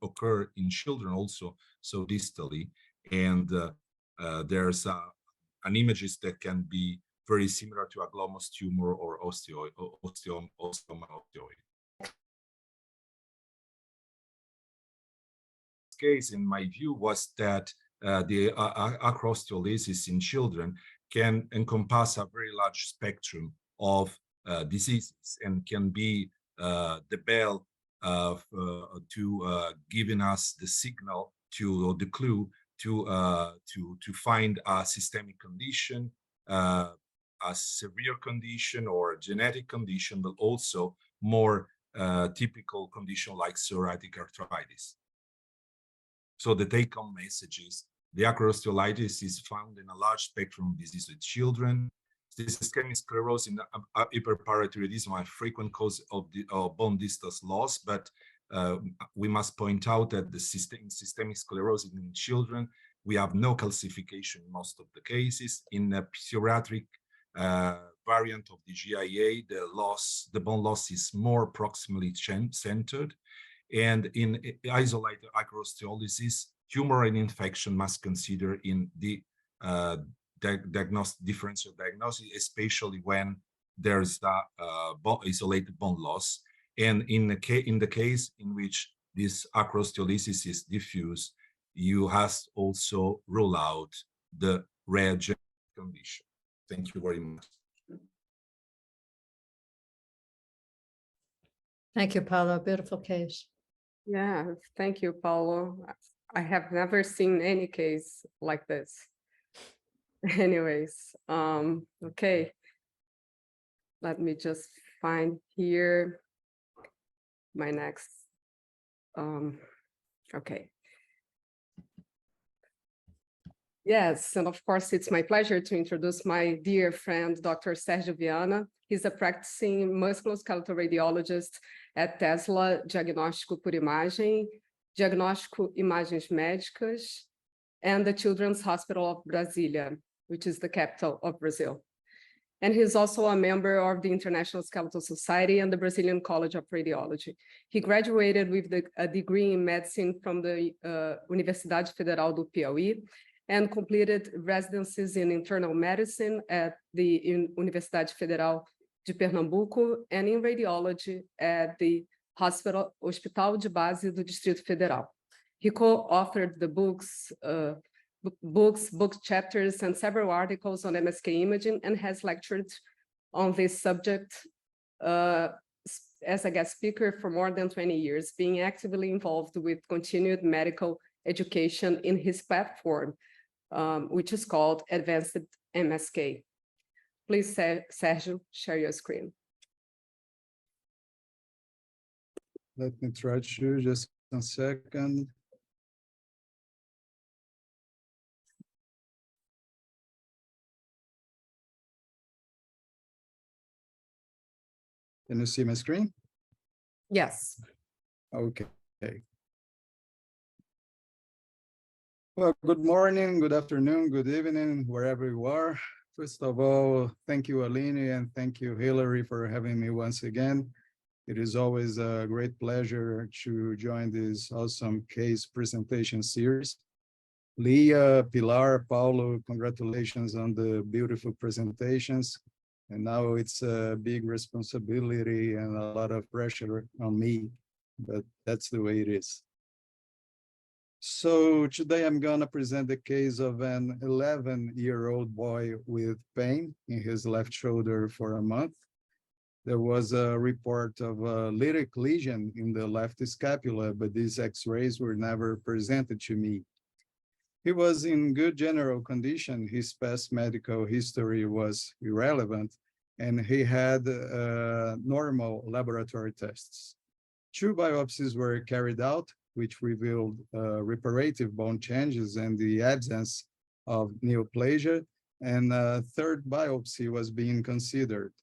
occur in children also, so distally. And there's an images that can be very similar to a glomus tumor or osteoma osteoid. Case, in my view, was that the acrosteolysis in children can encompass a very large spectrum of diseases, and can be the bell to giving us the signal or the clue to find a systemic condition, a severe condition or a genetic condition, but also more typical condition like psoriatic arthritis. So the take-home message is the acrosteolytis is found in a large spectrum of disease with children. This ischemic sclerosis and hyperparathyroidism are frequent cause of the bone distal loss, but we must point out that the systemic sclerosis in children, we have no calcification in most of the cases. In the pediatric variant of the GIA, the bone loss is more proximally centered. And in isolated acrosteolysis, humoral infection must consider in the differential diagnosis, especially when there's the isolated bone loss. And in the case in which this acrosteolysis is diffuse, you have also rule out the rare genetic condition. Thank you very much. Thank you, Paulo. Beautiful case. Yeah, thank you, Paulo. I have never seen any case like this. Anyways, okay. Let me just find here my next, okay. Yes, and of course, it's my pleasure to introduce my dear friend, Dr. Sérgio Viana. He's a practicing musculoskeletal radiologist at Tesla Diagnóstico por Imagem, Diagnóstico Imagens Médicas, and the Children's Hospital of Brasília, which is the capital of Brazil. And he's also a member of the International Skeletal Society and the Brazilian College of Radiology. He graduated with a degree in medicine from the Universidade Federal do Piauí and completed residencies in internal medicine at the Universidade Federal de Pernambuco and in radiology at the Hospital de Base do Distrito Federal. He co-authored the book chapters and several articles on MSK imaging and has lectured on this subject as a guest speaker for more than 20 years, being actively involved with continued medical education in his platform, which is called Advanced MSK. Please, Sérgio, share your screen. Let me try to just 1 second. Can you see my screen? Yes. Okay. Well, good morning, good afternoon, good evening, wherever you are. First of all, thank you, Aline, and thank you, Hillary, for having me once again. It is always a great pleasure to join this awesome case presentation series. Leah, Pilar, Paulo, congratulations on the beautiful presentations. And now it's a big responsibility and a lot of pressure on me, but that's the way it is. So today I'm gonna present the case of an 11-year-old boy with pain in his left shoulder for a month. There was a report of a lytic lesion in the left scapula, but these x-rays were never presented to me. He was in good general condition. His past medical history was irrelevant, and he had normal laboratory tests. 2 biopsies were carried out, which revealed reparative bone changes and the absence of neoplasia, and a 3rd biopsy was being considered.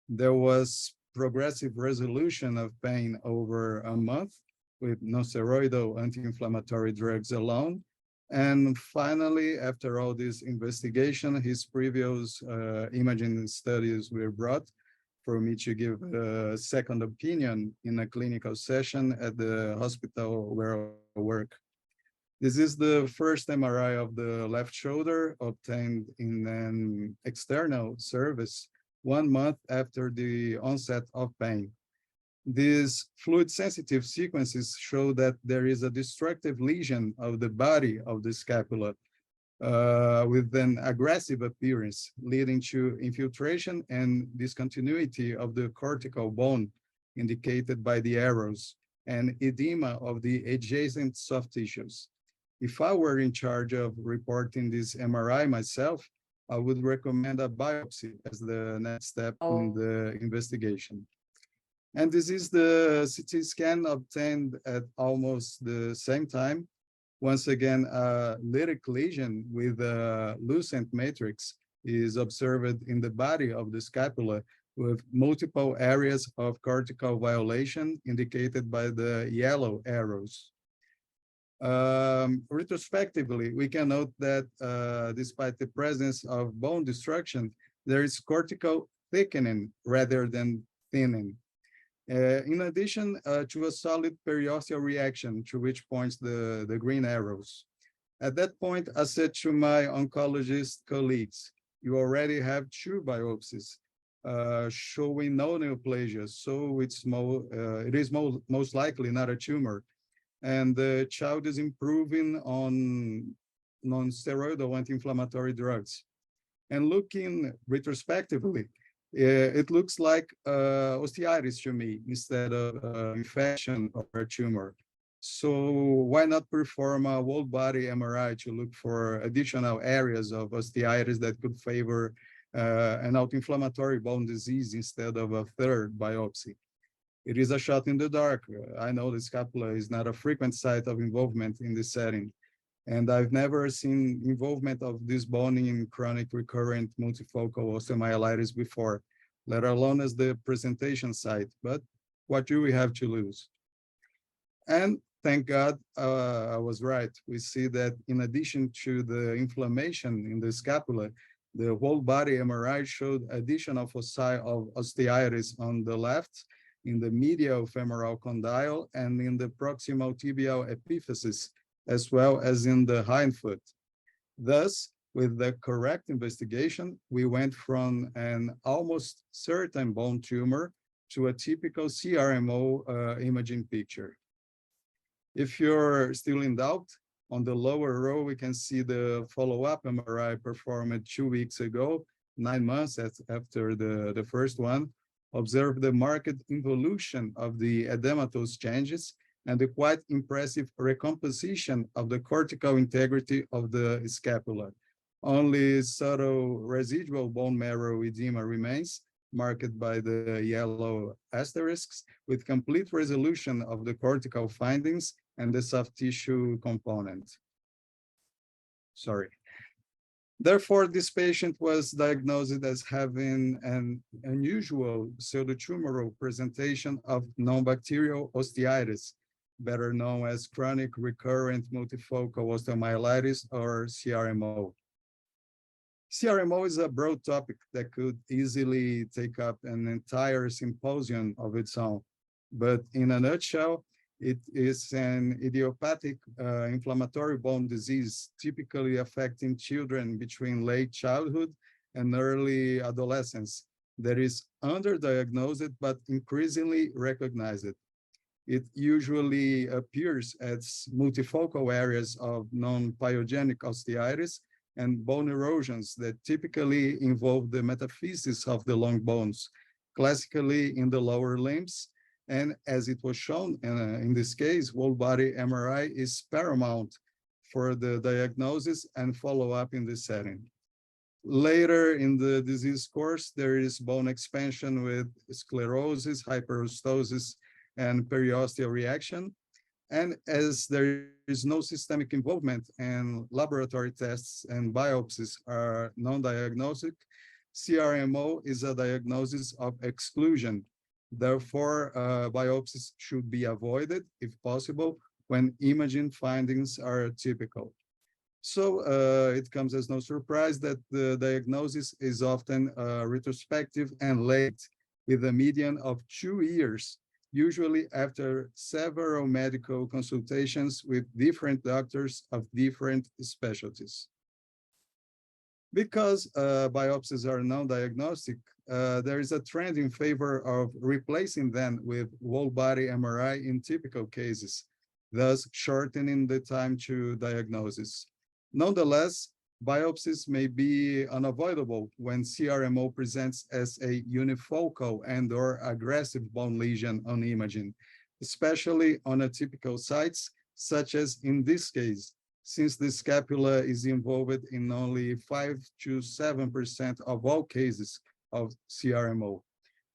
There was progressive resolution of pain over a month with non-steroidal anti-inflammatory drugs alone. And finally, after all this investigation, his previous imaging studies were brought for me to give a second opinion in a clinical session at the hospital where I work. This is the first MRI of the left shoulder obtained in an external service 1 month after the onset of pain. These fluid-sensitive sequences show that there is a destructive lesion of the body of the scapula with an aggressive appearance, leading to infiltration and discontinuity of the cortical bone indicated by the arrows and edema of the adjacent soft tissues. If I were in charge of reporting this MRI myself, I would recommend a biopsy as the next step in the investigation. And this is the CT scan obtained at almost the same time. Once again, a lytic lesion with a lucent matrix is observed in the body of the scapula with multiple areas of cortical violation indicated by the yellow arrows. Retrospectively, we can note that despite the presence of bone destruction, there is cortical thickening rather than thinning. In addition to a solid periosteal reaction, to which points the green arrows. At that point, I said to my oncologist colleagues, you already have 2 biopsies showing no neoplasia, so it is most likely not a tumor. And the child is improving on non-steroidal anti-inflammatory drugs. And looking retrospectively, it looks like osteitis to me instead of infection or a tumor. So why not perform a whole body MRI to look for additional areas of osteitis that could favor an autoinflammatory bone disease instead of a third biopsy? It is a shot in the dark. I know the scapula is not a frequent site of involvement in this setting, and I've never seen involvement of this bone in chronic recurrent multifocal osteomyelitis before, let alone as the presentation site, but what do we have to lose? And thank God I was right. We see that in addition to the inflammation in the scapula, the whole body MRI showed additional foci of osteitis on the left, in the medial femoral condyle, and in the proximal tibial epiphysis, as well as in the hindfoot. Thus, with the correct investigation, we went from an almost certain bone tumor to a typical CRMO imaging picture. If you're still in doubt, on the lower row, we can see the follow-up MRI performed 2 weeks ago, 9 months after the first one. Observe the marked involution of the edematous changes and the quite impressive recomposition of the cortical integrity of the scapula. Only subtle residual bone marrow edema remains, marked by the yellow asterisks, with complete resolution of the cortical findings and the soft tissue component. Sorry. Therefore, this patient was diagnosed as having an unusual pseudotumoral presentation of non-bacterial osteitis, better known as chronic recurrent multifocal osteomyelitis, or CRMO. CRMO is a broad topic that could easily take up an entire symposium of its own, but in a nutshell, it is an idiopathic inflammatory bone disease, typically affecting children between late childhood and early adolescence, that is underdiagnosed but increasingly recognized. It usually appears as multifocal areas of non-pyogenic osteitis and bone erosions that typically involve the metaphysis of the long bones, classically in the lower limbs. And as it was shown in this case, whole body MRI is paramount for the diagnosis and follow-up in this setting. Later in the disease course, there is bone expansion with sclerosis, hyperostosis, and periosteal reaction. And as there is no systemic involvement and laboratory tests and biopsies are non-diagnostic, CRMO is a diagnosis of exclusion. Therefore, biopsies should be avoided, if possible, when imaging findings are typical. So it comes as no surprise that the diagnosis is often retrospective and late, with a median of 2 years, usually after several medical consultations with different doctors of different specialties. Because biopsies are non-diagnostic, there is a trend in favor of replacing them with whole body MRI in typical cases, thus shortening the time to diagnosis. Nonetheless, biopsies may be unavoidable when CRMO presents as a unifocal and/or aggressive bone lesion on imaging, especially on atypical sites, such as in this case, since the scapula is involved in only 5 to 7% of all cases of CRMO.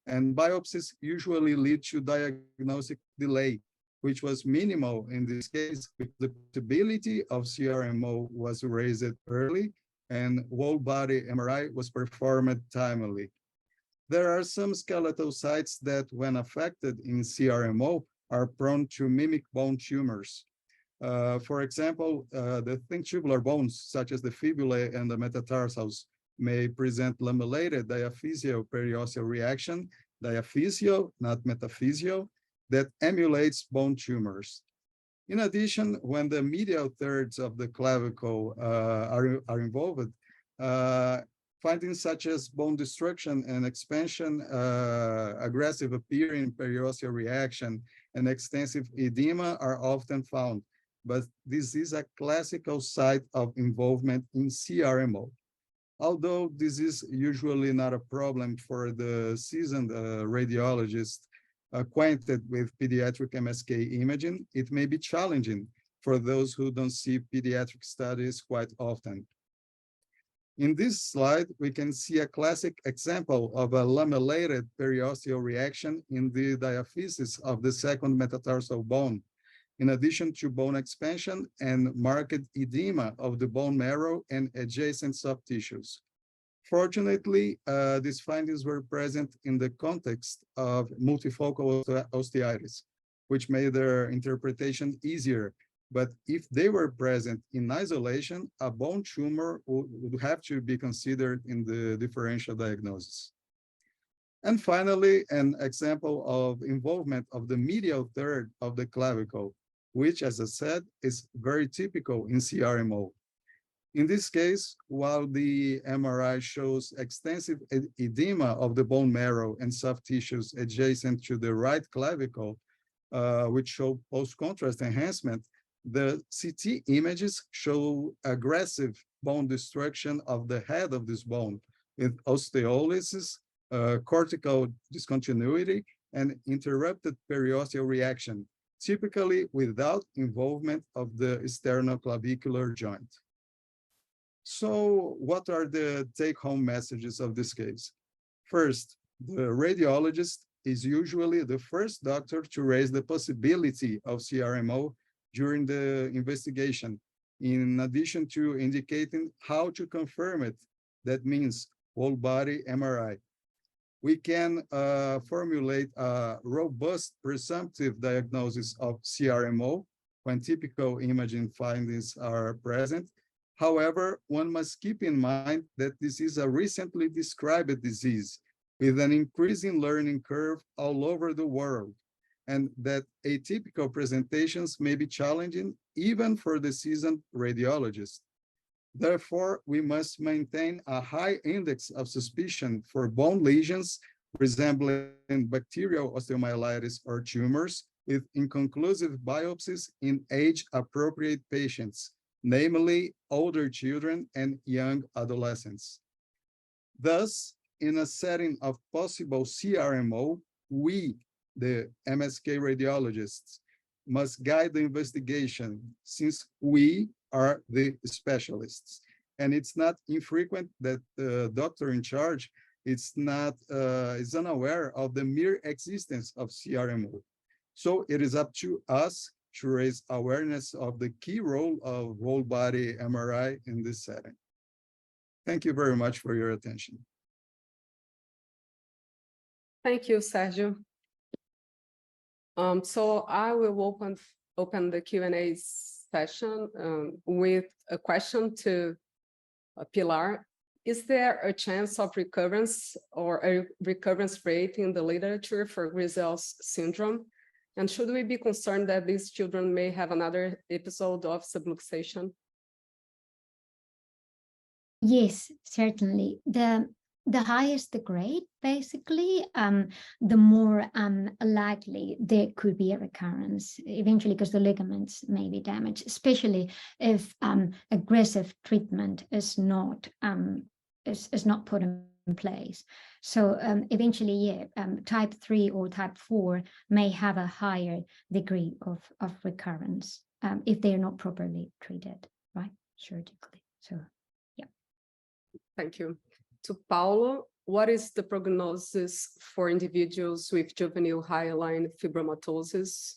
And biopsies usually lead to diagnostic delay, which was minimal in this case, because the possibility of CRMO was raised early and whole body MRI was performed timely. There are some skeletal sites that, when affected in CRMO, are prone to mimic bone tumors. For example, the thin tubular bones, such as the fibulae and the metatarsals, may present lamellated diaphyseal periosteal reaction, diaphyseal, not metaphysio, that emulates bone tumors. In addition, when the medial thirds of the clavicle are involved, findings such as bone destruction and expansion, aggressive appearing periosteal reaction, and extensive edema are often found, but this is a classical site of involvement in CRMO. Although this is usually not a problem for the seasoned radiologist acquainted with pediatric MSK imaging, it may be challenging for those who don't see pediatric studies quite often. In this slide, we can see a classic example of a lamellated periosteal reaction in the diaphysis of the second metatarsal bone, in addition to bone expansion and marked edema of the bone marrow and adjacent soft tissues. Fortunately, these findings were present in the context of multifocal osteitis, which made their interpretation easier. But if they were present in isolation, a bone tumor would have to be considered in the differential diagnosis. And finally, an example of involvement of the medial third of the clavicle, which, as I said, is very typical in CRMO. In this case, while the MRI shows extensive edema of the bone marrow and soft tissues adjacent to the right clavicle, which show post-contrast enhancement, the CT images show aggressive bone destruction of the head of this bone with osteolysis, cortical discontinuity, and interrupted periosteal reaction, typically without involvement of the sternoclavicular joint. So what are the take-home messages of this case? First, the radiologist is usually the first doctor to raise the possibility of CRMO during the investigation, in addition to indicating how to confirm it. That means whole body MRI. We can formulate a robust presumptive diagnosis of CRMO when typical imaging findings are present. However, one must keep in mind that this is a recently described disease with an increasing learning curve all over the world, and that atypical presentations may be challenging even for the seasoned radiologist. Therefore, we must maintain a high index of suspicion for bone lesions resembling bacterial osteomyelitis or tumors with inconclusive biopsies in age-appropriate patients, namely older children and young adolescents. Thus, in a setting of possible CRMO, we, the MSK radiologists, must guide the investigation since we are the specialists. And it's not infrequent that the doctor in charge is unaware of the mere existence of CRMO. So it is up to us to raise awareness of the key role of whole body MRI in this setting. Thank you very much for your attention. Thank you, Sergio. So I will open the Q&A session with a question to Pilar. Is there a chance of recurrence or a recurrence rate in the literature for Grisell's syndrome? And should we be concerned that these children may have another episode of subluxation? Yes, certainly. The higher the grade, basically, the more likely there could be a recurrence eventually, because the ligaments may be damaged, especially if aggressive treatment is not put in place. So eventually, yeah, type 3 or type 4 may have a higher degree of recurrence if they're not properly treated, right, surgically. So, yeah. Thank you. To Paulo, what is the prognosis for individuals with juvenile hyaline fibromatosis?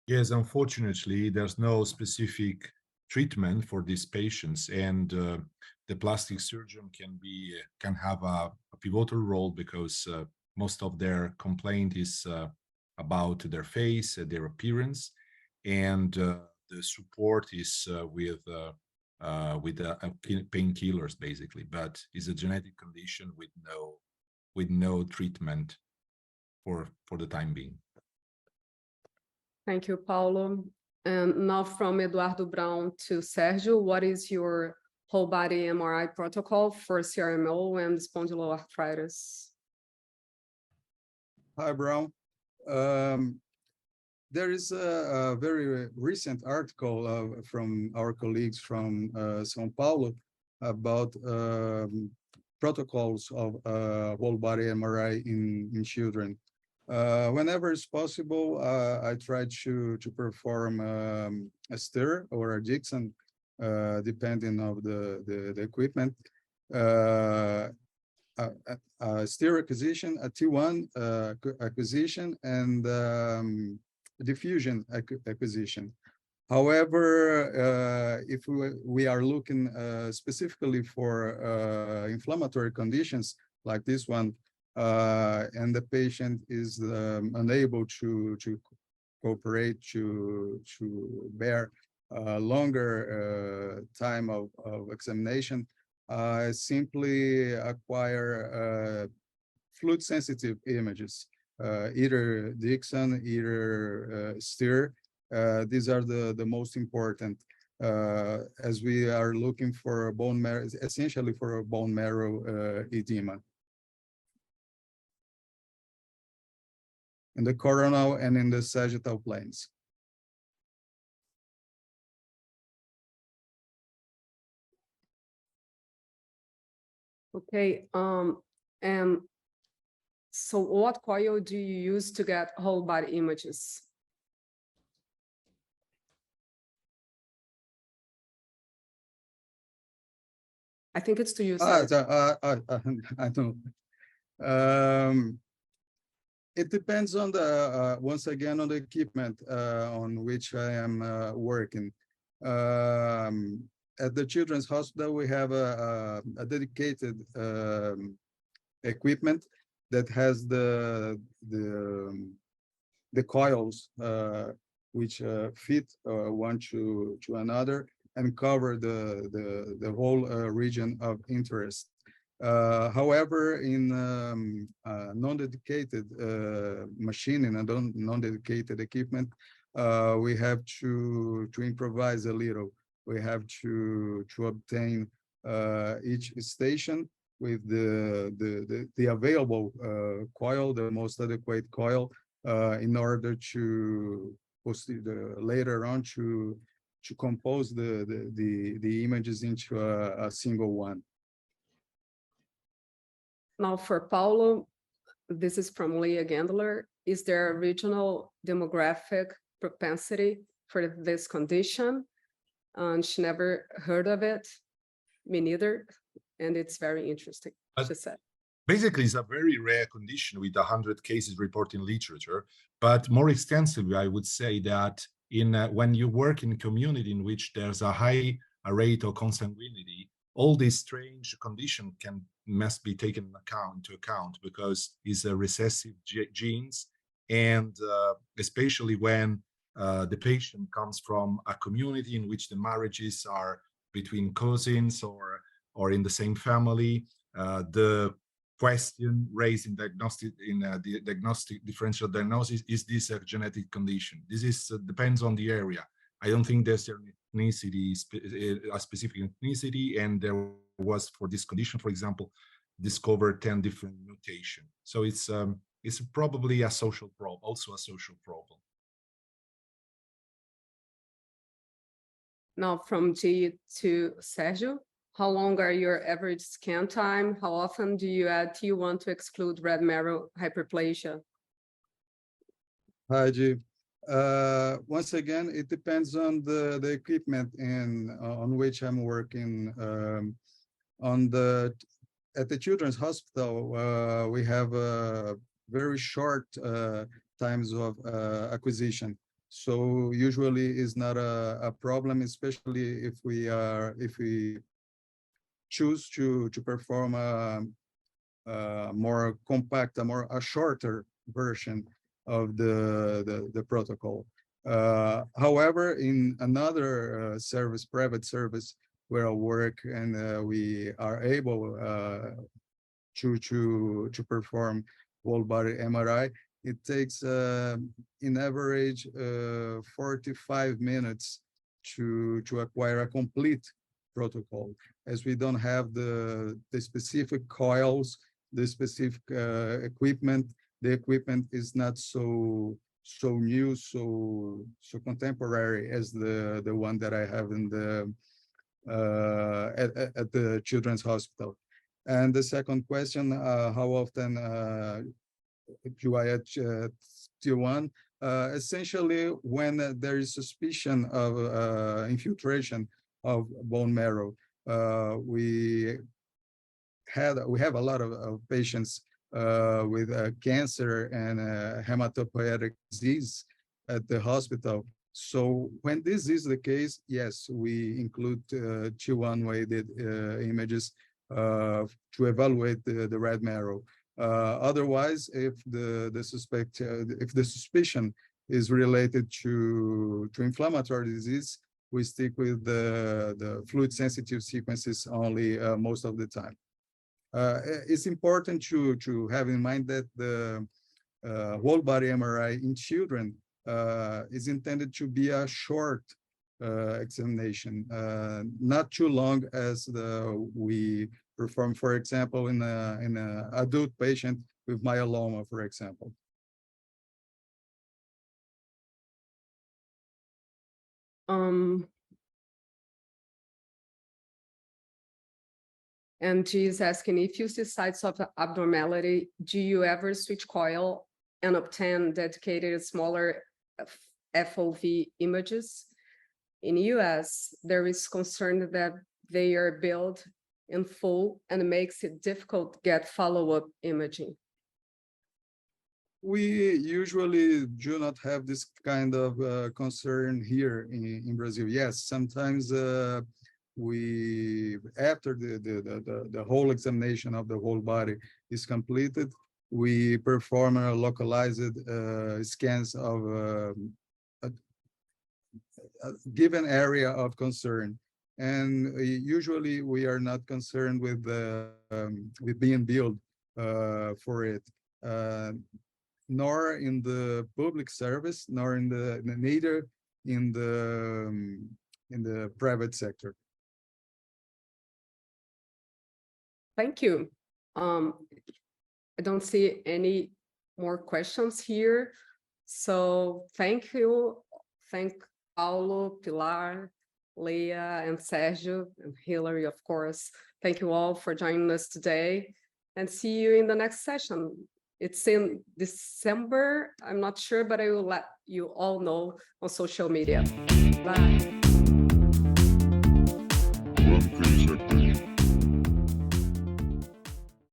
Yes, unfortunately, there's no specific treatment for these patients, and the plastic surgeon can have a pivotal role because most of their complaint is about their face, their appearance, and the support is with painkillers basically, but it's a genetic condition with no treatment for the time being. Thank you, Paulo. And now from Eduardo Brown to Sergio, what is your whole body MRI protocol for CRMO and spondyloarthritis? Hi, Brown. There is a very recent article from our colleagues from São Paulo about protocols of whole body MRI in children. Whenever it's possible, I try to perform a stir or a Dixon, depending on the equipment. A stir acquisition, a T1 acquisition, and diffusion acquisition. However, if we are looking specifically for inflammatory conditions like this one, and the patient is unable to cooperate, to bear a longer time of examination, simply acquire fluid-sensitive images, either Dixon, either STIR. These are the most important, as we are looking for a bone marrow, essentially for a bone marrow edema. In the coronal and in the sagittal planes. Okay, and so what coil do you use to get whole body images? I think it's to use. I know. It depends on the, once again, on the equipment on which I am working. At the Children's Hospital, we have a dedicated equipment that has the coils which fit one to another and cover the whole region of interest. However, in non-dedicated machining and non-dedicated equipment, we have to improvise a little. We have to obtain each station with the available coil, the most adequate coil, in order to later on to compose the images into a single one. Now for Paulo, this is from Leah Gendler. Is there a regional demographic propensity for this condition? She never heard of it, me neither, and it's very interesting, she said. Basically, it's a very rare condition with 100 cases reported in literature, but more extensively, I would say that when you work in a community in which there's a high rate of consanguinity, all these strange conditions must be taken into account because it's a recessive genes, and especially when the patient comes from a community in which the marriages are between cousins or in the same family. The question raised in the diagnostic differential diagnosis, is this a genetic condition? This is depends on the area. I don't think there's ethnicity, a specific ethnicity, and there was for this condition, for example, discovered 10 different mutations. So it's probably a social problem, also a social problem. Now from G to Sergio, how long are your average scan time? How often do you add T1 to exclude red marrow hyperplasia? Hi, G. Once again, it depends on the equipment and on which I'm working. At the Children's Hospital, we have very short times of acquisition. So usually is not a problem, especially if we choose to perform a more compact, a shorter version of the protocol. However, in another service, private service, where I work and we are able to perform whole body MRI, it takes in average 45 minutes to acquire a complete protocol, as we don't have the specific coils, the specific equipment. The equipment is not so new, so contemporary as the one that I have in the at the Children's Hospital. And the second question, how often do I add T1? Essentially, when there is suspicion of infiltration of bone marrow. We have a lot of patients with cancer and hematopoietic disease at the hospital. So when this is the case, yes, we include T1 weighted images to evaluate the red marrow. Otherwise, if the suspicion is related to inflammatory disease, we stick with the fluid sensitive sequences only most of the time. It's important to have in mind that the whole body MRI in children is intended to be a short examination, not too long as we perform, for example, in an adult patient with myeloma, for example. And she's asking, if you see sites of abnormality, do you ever switch coil and obtain dedicated smaller FOV images? In US, there is concern that they are billed in full and it makes it difficult to get follow-up imaging. We usually do not have this kind of concern here in Brazil. Yes, sometimes after the whole examination of the whole body is completed, we perform localized scans of a given area of concern. And usually we are not concerned with being billed for it. Nor in the public service, nor neither in the private sector. Thank you. I don't see any more questions here. So thank you. Thank Paulo, Pilar, Leah, and Sergio, and Hilary, of course. Thank you all for joining us today, and see you in the next session. It's in December, I'm not sure, but I will let you all know on social media. Bye.